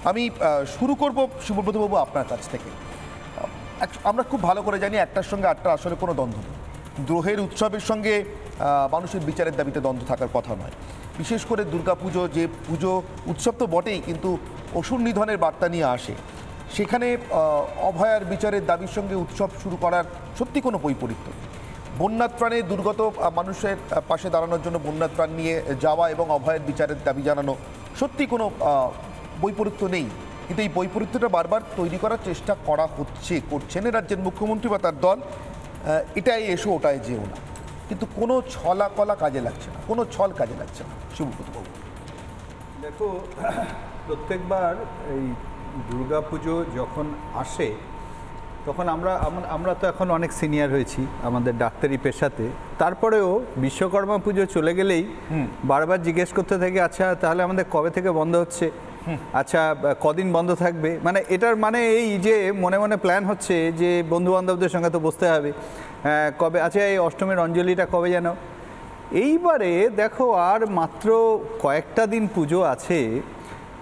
আমি শুরু করব সুব্রতবাবু আপনার কাছ থেকে। আমরা খুব ভালো করে জানি একটার সঙ্গে আটটা আসলে কোনো দ্বন্দ্ব নেই। দ্রোহের উৎসবের সঙ্গে মানুষের বিচারের দাবিতে দ্বন্দ্ব থাকার কথা নয়। বিশেষ করে দুর্গাপুজো, যে পুজো উৎসব তো বটেই, কিন্তু অসুর নিধনের বার্তা নিয়ে আসে, সেখানে অভয়ার বিচারের দাবির সঙ্গে উৎসব শুরু করার সত্যি কোনো বৈপরীত্য নেই। বন্যাত্রাণে দুর্গত মানুষের পাশে দাঁড়ানোর জন্য বন্যাত্রাণ নিয়ে যাওয়া এবং অভয়ের বিচারের দাবি জানানো সত্যি কোনো বৈপরীত্য নেই। কিন্তু এই বৈপরীত্যটা বারবার তৈরি করার চেষ্টা করা করছেন রাজ্যের মুখ্যমন্ত্রী বা তার দল। এটাই এসো ওটাই যেও না, কিন্তু কোনো ছলা কাজে লাগছে না, কোনো ছল কাজে লাগছে না। সুব্রতবাবু, দেখো, প্রত্যেকবার এই দুর্গাপুজো যখন আসে তখন আমরা তো এখন অনেক সিনিয়র হয়েছি আমাদের ডাক্তারি পেশাতে, তারপরেও বিশ্বকর্মা পুজো চলে গেলেই বারবার জিজ্ঞেস করতে থাকি, আচ্ছা তাহলে আমাদের কবে থেকে বন্ধ হচ্ছে, আচ্ছা কদিন বন্ধ থাকবে। মানে এটার মানে এই যে মনে মনে প্ল্যান হচ্ছে যে বন্ধু বান্ধবদের সঙ্গে তো বসতে হবে, কবে, আচ্ছা এই অষ্টমীর অঞ্জলিটা কবে যেন। এইবারে দেখো আর মাত্র কয়েকটা দিন পুজো আছে,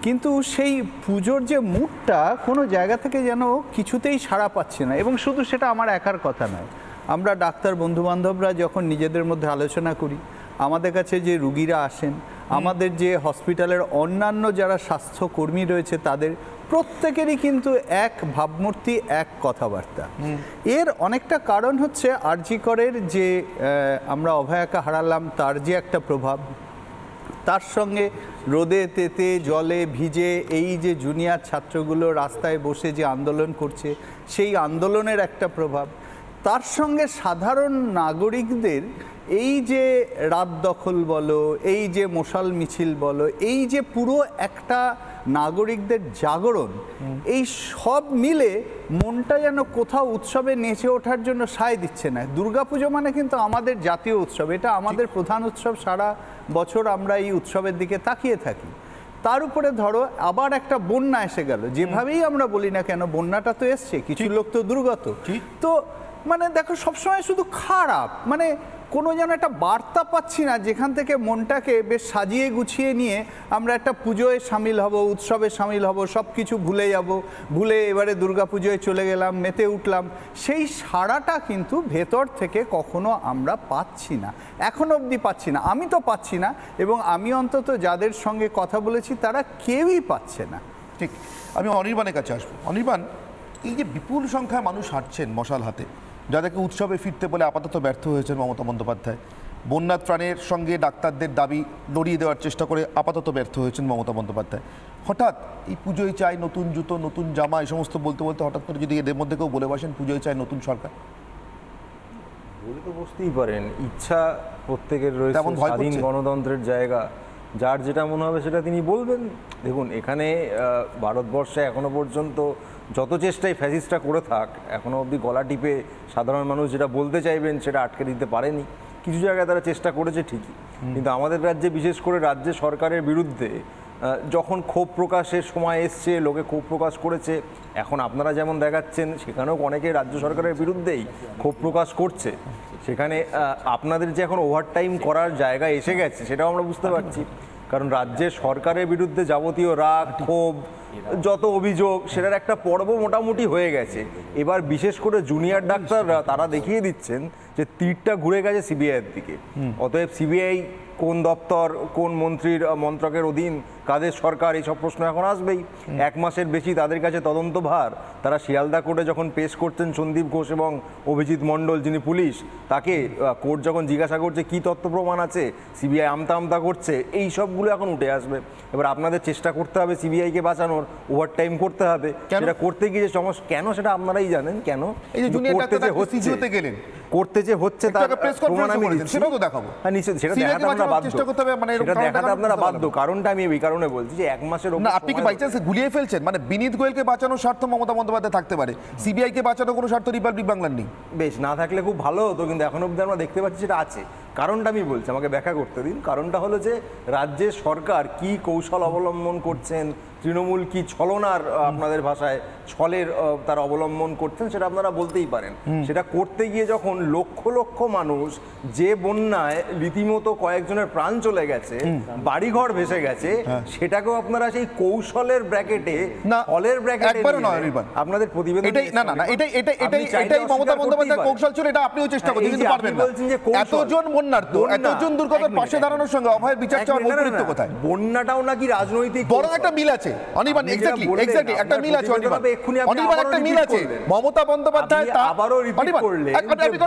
কিন্তু সেই পুজোর যে মুডটা কোনো জায়গা থেকে যেন কিছুতেই সাড়া পাচ্ছে না। এবং শুধু সেটা আমার একার কথা নয়, আমরা ডাক্তার বন্ধুবান্ধবরা যখন নিজেদের মধ্যে আলোচনা করি, আমাদের কাছে যে রুগীরা আসেন, আমাদের যে হসপিটালের অন্যান্য যারা স্বাস্থ্যকর্মী রয়েছে, তাদের প্রত্যেকেরই কিন্তু এক ভাবমূর্তি, এক কথাবার্তা। এর অনেকটা কারণ হচ্ছে আরজি করের যে আমরা অভয়াকে হারালাম তার যে একটা প্রভাব, তার সঙ্গে রোদে তেতে জলে ভিজে এই যে জুনিয়র ছাত্রগুলো রাস্তায় বসে যে আন্দোলন করছে, সেই আন্দোলনের একটা প্রভাব, তার সঙ্গে সাধারণ নাগরিকদের এই যে রাত দখল বলো, এই যে মশাল মিছিল বলো, এই যে পুরো একটা নাগরিকদের জাগরণ, এই সব মিলে মনটা যেন কোথাও উৎসবে নেচে ওঠার জন্য সায় দিচ্ছে না। দুর্গাপুজো মানে কিন্তু আমাদের জাতীয় উৎসব, এটা আমাদের প্রধান উৎসব, সারা বছর আমরা এই উৎসবের দিকে তাকিয়ে থাকি। তার উপরে ধরো আবার একটা বন্যা এসে গেল, যেভাবেই আমরা বলি না কেন বন্যাটা তো এসছে, কিছু লোক তো দুর্গত, তো মানে দেখো সবসময় শুধু খারাপ, মানে কোনো যেন একটা বার্তা পাচ্ছি না যেখান থেকে মনটাকে বেশ সাজিয়ে গুছিয়ে নিয়ে আমরা একটা পুজোয় সামিল হব, উৎসবে সামিল হব, সব কিছু ভুলে যাব, ভুলে এবারে দুর্গাপুজোয় চলে গেলাম, মেতে উঠলাম। সেই সাড়াটা কিন্তু ভেতর থেকে কখনো আমরা পাচ্ছি না, এখনো অবধি পাচ্ছি না। আমি তো পাচ্ছি না, এবং আমি অন্তত যাদের সঙ্গে কথা বলেছি তারা কেউই পাচ্ছে না। ঠিক। আমি অনির্বাণের কাছে আসবো। অনির্বাণ, এই যে বিপুল সংখ্যায় মানুষ হাঁটছেন মশাল হাতে, যাদেরকে উৎসবে ফিরতে বলে আপাতত ব্যর্থ হয়েছেন মমতা বন্দ্যোপাধ্যায়, বন্যার ত্রাণের সঙ্গে ডাক্তারদের দাবি লড়িয়ে দেওয়ার চেষ্টা করে আপাতত ব্যর্থ হয়েছেন মমতা বন্দ্যোপাধ্যায়, হঠাৎ এই পুজোয় চাই নতুন জুতো, নতুন জামা, এই সমস্ত বলতে বলতে হঠাৎ করে যদি এদের মধ্যে কেউ বলে বসেন পুজোয় চাই নতুন সরকার, বলে তো বসতেই পারেন। ইচ্ছা প্রত্যেকের রয়েছে, স্বাধীন গণতন্ত্রের জায়গা, যার যেটা মনে হবে সেটা তিনি বলবেন। দেখুন, এখানে ভারতবর্ষে এখনো পর্যন্ত যত চেষ্টাই ফ্যাসিস্টরা করে থাক, এখনও অবধি গলা টিপে সাধারণ মানুষ যেটা বলতে চাইবেন সেটা আটকে দিতে পারেনি। কিছু জায়গায় তারা চেষ্টা করেছে ঠিকই, কিন্তু আমাদের রাজ্যে, বিশেষ করে রাজ্য সরকারের বিরুদ্ধে যখন ক্ষোভ প্রকাশের সময় এসছে, লোকে ক্ষোভ প্রকাশ করেছে। এখন আপনারা যেমন দেখাচ্ছেন, সেখানেও অনেকে রাজ্য সরকারের বিরুদ্ধেই ক্ষোভ প্রকাশ করছে। সেখানে আপনাদের যে এখন ওভারটাইম করার জায়গা এসে গেছে সেটাও আমরা বুঝতে পারছি, কারণ রাজ্যের সরকারের বিরুদ্ধে যাবতীয় রাগ, ক্ষোভ, যত অভিযোগ, সেটার একটা পর্ব মোটামুটি হয়ে গেছে। এবার বিশেষ করে জুনিয়র ডাক্তাররা তারা দেখিয়ে দিচ্ছেন যে তীরটা ঘুরে গেছে সিবিআইয়ের দিকে। অতএব সিবিআই কোন দপ্তর, কোন মন্ত্রীর মন্ত্রকের অধীন, কাদের সরকার, এইসব প্রশ্ন এখন আসবেই। এক মাসের বেশি তাদের কাছে তদন্ত ভার। তারা শিয়ালদা কোর্টে যখন পেশ করছেন সন্দীপ ঘোষ এবং অভিজিৎ মণ্ডল, যিনি পুলিশ, তাকে কোর্ট যখন জিজ্ঞাসা করছে কি তথ্য প্রমাণ আছে, সিবিআই আমতা আমতা করছে, এই সবগুলো এখন উঠে আসবে। এবার আপনাদের চেষ্টা করতে হবে সিবিআইকে বাঁচানোর, ওভারটাইম করতে হবে। সেটা করতে গিয়ে সমস্যা কেন সেটা আপনারাই জানেন। কেন এই যে জুনিয়র ডাক্তাররা সিজিওতে গেলেন, করতে যে হচ্ছে তার প্রমাণ আমি দিচ্ছি, সেটাও তো দেখাবো। হ্যাঁ নিশ্চয়ই, সেটা দেখাতে আমরা বাধ্য, সেটা দেখাতে আপনারা বাধ্য। কারণটা আমি এই কারণে বলছি যে এক মাসের না, আপনি কি বাই চান্স গুলিয়ে ফেলছেন? মানে বিনীত গোয়েলকে বাঁচানোর স্বার্থ মমতা বন্দ্যোপাধ্যায় থাকতে পারে, সিবিআই কে বাঁচানোর কোনো স্বার্থ রিপাবলিক বাংলার নেই। বেশ, না থাকলে খুব ভালো হতো, কিন্তু এখন অবধি আমরা দেখতে পাচ্ছি সেটা আছে। কারণটা আমি বলছি, আমাকে ব্যাখ্যা করতে দিন। কারণটা হলো যে রাজ্যের সরকার কি কৌশল অবলম্বন করছেন, তৃণমূল কি ছলনার, আপনাদের ভাষায় ছলের তার অবলম্বন করছেন, সেটা আপনারা বলতেই পারেন। সেটা করতে গিয়ে যখন লক্ষ লক্ষ মানুষ, যে বন্যায় রীতিমতো কয়েকজনের প্রাণ চলে গেছে, বাড়িঘর ভেসে গেছে, সেটাকেও আপনারা সেই কৌশলের ব্র্যাকেটে, ছলের ব্র্যাকেটে আপনাদের প্রতিবেদন। এটাই মমতা বন্দ্যোপাধ্যায়ের কৌশল ছিল, এটা আপনিও চেষ্টা করছেন কিন্তু পারবেন না। এতজন বন্যার্ত, এতজন দুর্গতের পাশে দাঁড়ানোর সঙ্গে অভয়ের বিচার চাওয়ার মৌলিকত্ব কোথায়? বন্যাটাও নাকি রাজনৈতিক, বড় একটা মিল আছে অনির্বাণ, এক্স্যাক্টলি একটা মিল আছে অনির্বাণ, একটা মিল আছে। মমতা বন্দ্যোপাধ্যায় আবারও রিপিট করলেন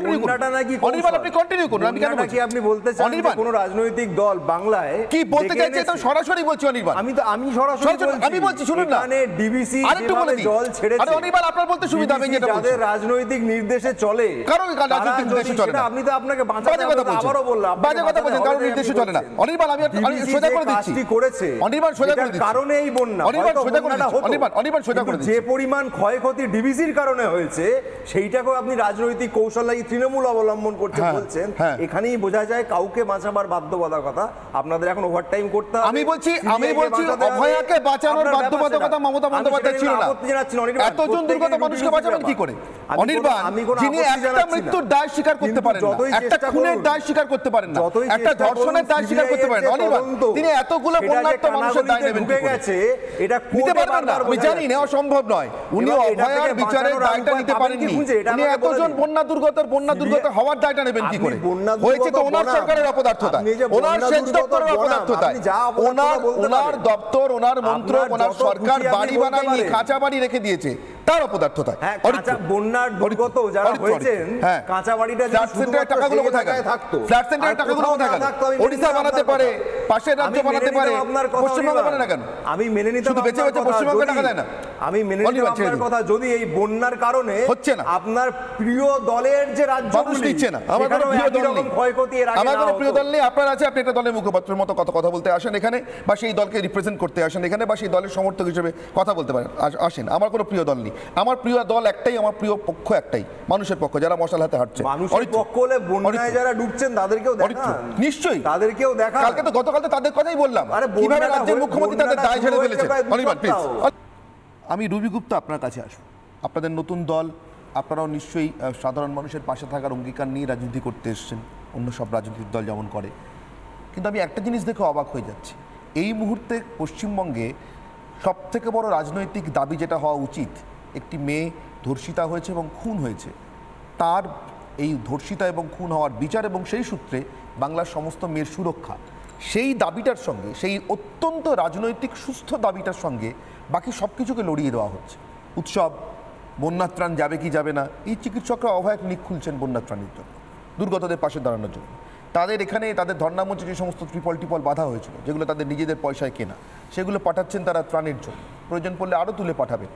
বন্যাটা নাকি অনির্বাণ, আপনি কন্টিনিউ করুন। আমি কেন বলছি, আপনি বলতে চান যে কোনো রাজনৈতিক দল বাংলায় কি বলতে চাইছে এটা সরাসরি বলছি অনির্বাণ। আমি সরাসরি আমি বলছি, শুনুন না, এখানে ডিবিসি আরেকটু বলে দিই। জল ছেড়েছে, আরে অনির্বাণ, আপনার বলতে সুবিধা হবে, যেটা যাদের রাজনৈতিক নির্দেশে চলে, কারণ রাজনৈতিক নির্দেশে চলে না। আপনি তো আপনাকে বাঁচাতে আবারও বললাম, বাজে কথা বলছেন, কারণ নির্দেশে চলে না। অনির্বাণ, আমি সোজা করে দিচ্ছি, করেছে অনির্বাণ সোজা করে দিচ্ছি, কারণে এই বন্যা, অনির্বাণ সোজা করে দিচ্ছি, অনির্বাণ সোজা করে দিচ্ছি। যে পরিমাণ ক্ষয়ক্ষতি ডিবিসির কারণে হয়েছে, সেইটাকেও আপনি রাজনৈতিক কৌশল লাগি তৃণমূল অবলম্বন করতে বলছেন। এখানেই বোঝা যায় কাউকে বাঁচাবার বাধ্যবাধকতা আপনাদের এখন ওভারটাইম করতে হবে। আমি বলছি অভয়াকে বাঁচানোর বাধ্যবাধকতা মমতা বন্দ্যোপাধ্যায় ছিল না। এতজন দুর্গত মানুষকে বাঁচাবেন কি করে অনির্বাণ, যিনি একটা মৃত্যুর দায় স্বীকার করতে পারেন না, একটা খুনের দায় স্বীকার করতে পারেন না, একটা ধর্ষণের দায় স্বীকার করতে পারেন না, অনির্বাণ তিনি এতগুলো বন্যার্ত মানুষের দায় নেবেন কি করে? নিতে পারবেন না, আমি জানি নেওয়া সম্ভব নয়। উনি অভয়ার বিচারের দায়টা নিতে পারেননি। উনি এতজন বন্যা দুর্গত হওয়ার দায়টা নেবেন কি করে? হয়েছে তো ওনার সরকারের অপদার্থতায়, ওনার সেচ দপ্তরের অপদার্থতায়, ওনার দপ্তর, ওনার মন্ত্রক, ওনার সরকার বাড়ি বানায়নি, কাঁচা বাড়ি রেখে দিয়েছে, তার অপদার্থতায়। বন্যার দুর্গত যারা হয়েছেন, কাঁচা বাড়িটা ফ্ল্যাট সেন্টারের টাকাগুলো কোথায় থাকতো? ফ্ল্যাট সেন্টারের টাকাগুলো কোথায় গেল? ওড়িশা বানাতে পারে, পাশের রাজ্য বানাতে পারে, পশ্চিমবঙ্গ বানায় না কেন? আমি মেনে নিতে শুধু বেঁচে বেঁচে পশ্চিমবঙ্গে টাকা দেয় না। আমি মেনে নিতে আপনার কথা, যদি এই বন্যার কারণে হচ্ছে না, আপনার প্রিয় দলের যে রাজ্যগুলো দিচ্ছে না, আমার কোনো প্রিয় দল নেই, ক্ষয়ক্ষতি এর আগে আমার কোনো প্রিয় দল নেই। আপনার আছে, আপনি একটা দলের মুখপাত্রের মতো কথা বলতে আসেন এখানে, বা সেই দলকে রিপ্রেজেন্ট করতে আসেন এখানে, বা সেই দলের সমর্থক হিসেবে কথা বলতে পারেন, আসেন। আমার কোনো প্রিয় দল নেই, আমার প্রিয় দল একটাই, আমার প্রিয় পক্ষ একটাই, মানুষের পক্ষ, যারা মশাল হাতে হাঁটছে। মানুষের পক্ষ হলে বন্যায় যারা ডুবছেন তাদেরকেও দেখান, নিশ্চয়ই তাদেরকেও দেখান। কালকে তো, গতকাল তো তাদের কথাই বললাম, কিভাবে রাজ্যের মুখ্যমন্ত্রী তাদের দায় ঝেড়ে ফেলেছে। অনির্বাণ প্লিজ, আমি রবি গুপ্তা আপনার কাছে আসবো। আপনাদের নতুন দল, আপনারাও নিশ্চয়ই সাধারণ মানুষের পাশে থাকার অঙ্গীকার নিয়ে রাজনীতি করতে এসেছেন, অন্য সব রাজনৈতিক দল যেমন করে। কিন্তু আমি একটা জিনিস দেখে অবাক হয়ে যাচ্ছি, এই মুহূর্তে পশ্চিমবঙ্গে সবথেকে বড় রাজনৈতিক দাবি যেটা হওয়া উচিত, একটি মেয়ে ধর্ষিতা হয়েছে এবং খুন হয়েছে, তার এই ধর্ষিতা এবং খুন হওয়ার বিচার এবং সেই সূত্রে বাংলার সমস্ত মেয়ের সুরক্ষা, সেই দাবিটার সঙ্গে, সেই অত্যন্ত রাজনৈতিক সুস্থ দাবিটার সঙ্গে বাকি সব কিছুকে লড়িয়ে দেওয়া হচ্ছে। উৎসব, বন্যাত্রাণ যাবে কি যাবে না, এই চিকিৎসকরা অভয়াক নিক খুলছেন বন্যাত্রাণের জন্য, দুর্গতদের পাশে দাঁড়ানোর জন্য। তাদের এখানে, তাদের ধর্নামঞ্চে যে সমস্ত ত্রিপল বাধা হয়েছিল, যেগুলো তাদের নিজেদের পয়সায় কেনা, সেগুলো পাঠাচ্ছেন তারা ত্রাণের জন্য, প্রয়োজন পড়লে আরও তুলে পাঠাবেন।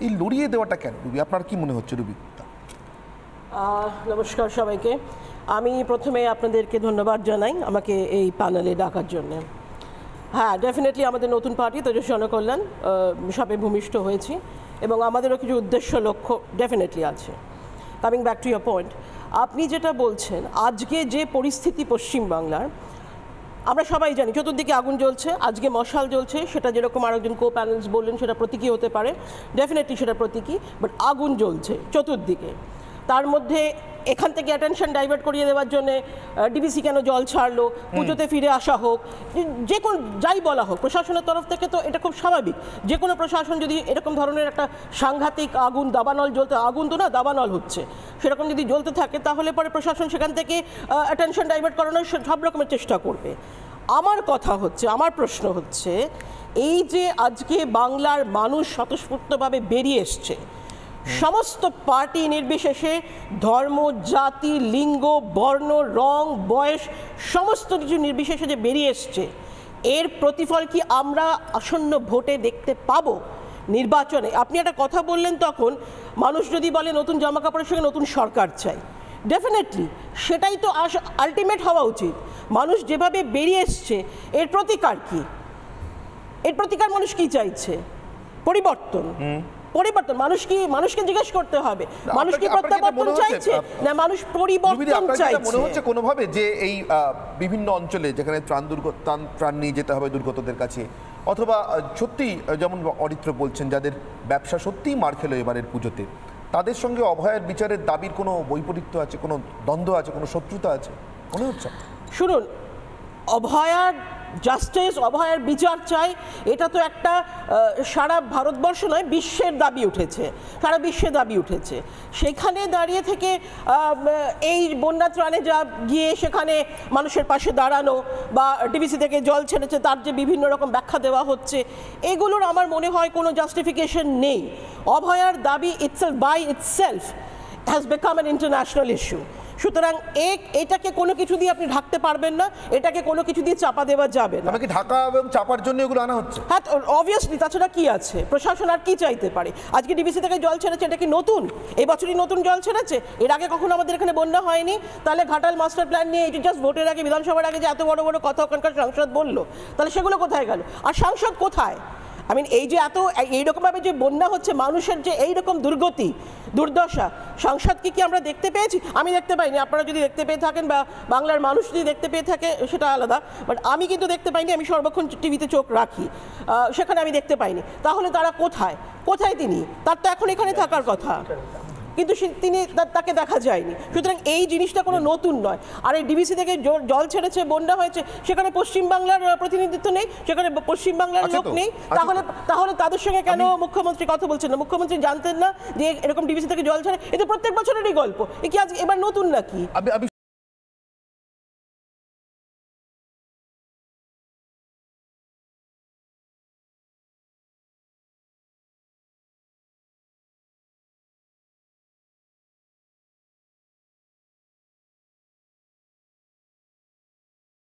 এই লড়িয়ে দেওয়াটা কেন রুবি, আপনার কি মনে হচ্ছে রুবি? নমস্কার সবাইকে। আমি প্রথমে আপনাদেরকে ধন্যবাদ জানাই আমাকে এই প্যানেলে ডাকার জন্য। হ্যাঁ, ডেফিনেটলি আমাদের নতুন পার্টি তেজস্বী জনকল্যাণ সবে ভূমিষ্ঠ হয়েছি এবং আমাদেরও কিছু উদ্দেশ্য লক্ষ্য ডেফিনেটলি আছে। Coming back to year point, আপনি যেটা বলছেন, আজকে যে পরিস্থিতি পশ্চিমবাংলার, আমরা সবাই জানি চতুর্দিকে আগুন জ্বলছে, আজকে মশাল জ্বলছে, সেটা যেরকম আরেকজন কো প্যানেলস বললেন সেটা প্রতীকী হতে পারে, ডেফিনেটলি সেটা প্রতীকী, বাট আগুন জ্বলছে চতুর্দিকে। তার মধ্যে এখান থেকে অ্যাটেনশন ডাইভার্ট করিয়ে দেওয়ার জন্য ডিবিসি কেন জল ছাড়লো, পুজোতে ফিরে আসা হোক, যে কোনো যাই বলা হোক, প্রশাসনের তরফ থেকে তো এটা খুব স্বাভাবিক। যে কোনো প্রশাসন যদি এরকম ধরনের একটা সাংঘাতিক আগুন, দাবানল জ্বলতে, আগুন তো না দাবানল হচ্ছে, সেরকম যদি জ্বলতে থাকে তাহলে পরে প্রশাসন সেখান থেকে অ্যাটেনশন ডাইভার্ট করানোর সব রকমের চেষ্টা করবে। আমার কথা হচ্ছে, আমার প্রশ্ন হচ্ছে, এই যে আজকে বাংলার মানুষ স্বতঃস্ফূর্তভাবে বেরিয়ে এসছে, সমস্ত পার্টি নির্বিশেষে, ধর্ম, জাতি, লিঙ্গ, বর্ণ, রং, বয়স, সমস্ত কিছু নির্বিশেষে যে বেরিয়ে এসছে, এর প্রতিফল কি আমরা আসন্ন ভোটে দেখতে পাবো নির্বাচনে? আপনি একটা কথা বললেন তখন, মানুষ যদি বলে নতুন জামাকাপড়ের সঙ্গে নতুন সরকার চাই, ডেফিনেটলি সেটাই তো আলটিমেট হওয়া উচিত। মানুষ যেভাবে বেরিয়ে এসছে, এর প্রতিকার কি? এর প্রতিকার মানুষ কি চাইছে? পরিবর্তন পরিবর্তন মানুষকে জিজ্ঞেস করতে হবে, মানুষ কি প্রত্যাবর্তন চাইছে না মানুষ পরিবর্তন চাইছে? মনে হচ্ছে কোনোভাবে যে এই বিভিন্ন অঞ্চলে যেখানে ত্রাণ নিয়ে যেতে হবে দুর্গতদের কাছে, অথবা সত্যি যেমন অরিত্র বলছেন যাদের ব্যবসা সত্যিই মার খেলো এবারের পুজোতে, তাদের সঙ্গে অভয়ার বিচারের দাবির কোনো বৈপরীত্য আছে, কোনো দ্বন্দ্ব আছে, কোনো শত্রুতা আছে মনে হচ্ছে? শুনুন, অভয়ার জাস্টিস, অভয়ার বিচার চাই, এটা তো একটা সারা ভারতবর্ষ নয় বিশ্বের দাবি উঠেছে, সারা বিশ্বে দাবি উঠেছে। সেখানে দাঁড়িয়ে থেকে এই বন্যা ত্রাণে যা গিয়ে সেখানে মানুষের পাশে দাঁড়ানো বা ডিবিসি থেকে জল ছেড়েছে তার যে বিভিন্ন রকম ব্যাখ্যা দেওয়া হচ্ছে, এগুলোর আমার মনে হয় কোনো জাস্টিফিকেশন নেই। অভয়ার দাবি itself by itself has become an international issue. সুতরাং এটাকে কোনো কিছু দিয়ে আপনি ঢাকতে পারবেন না, এটাকে কোনো কিছু দিয়ে চাপা দেওয়া যাবে না। আমাকে ঢাকা এবং চাপার জন্য এগুলো আনা হচ্ছে। হ্যাঁ, অবভিয়াসলি, তাছাড়া কি আছে? প্রশাসন আর কি চাইতে পারে? আজকে ডিবিসি থেকে জল ছেড়েছে, এটা কি নতুন? এই বছরই নতুন জল ছেড়েছে? এর আগে কখনো আমাদের এখানে বন্যা হয়নি? তাহলে ঘাটাল মাস্টার প্ল্যান নিয়ে এটি জাস্ট ভোটের আগে, বিধানসভার আগে যে এত বড় বড় কথা ওখানকার সাংসদ বললো, তাহলে সেগুলো কোথায় গেল? আর সাংসদ কোথায়? এই যে এত এইরকমভাবে যে বন্যা হচ্ছে, মানুষের যে এইরকম দুর্গতি দুর্দশা, সাংসদকে কি আমরা দেখতে পেয়েছি? আমি দেখতে পাইনি। আপনারা যদি দেখতে পেয়ে থাকেন বা বাংলার মানুষ যদি দেখতে পেয়ে থাকে সেটা আলাদা, বাট আমি কিন্তু দেখতে পাইনি। আমি সর্বক্ষণ টিভিতে চোখ রাখি, সেখানে আমি দেখতে পাইনি। তাহলে তারা কোথায়? কোথায় তিনি? তার তো এখন এখানে থাকার কথা, কিন্তু তিনি তাকে দেখা যায়নি। সুতরাং এই জিনিসটা কোনো নতুন নয়। আর এই ডিবিসি থেকে জল ছেড়েছে, বন্যা হয়েছে, সেখানে পশ্চিমবাংলার প্রতিনিধিত্ব নেই, সেখানে পশ্চিমবাংলার লোক নেই। তাহলে তাদের সঙ্গে কেন মুখ্যমন্ত্রী কথা বলছেন না? মুখ্যমন্ত্রী জানতেন না যে এরকম ডিবিসি থেকে জল ছাড়ে? এটা প্রত্যেক বছরেরই গল্প, এ কি আজ এবার নতুন নাকি?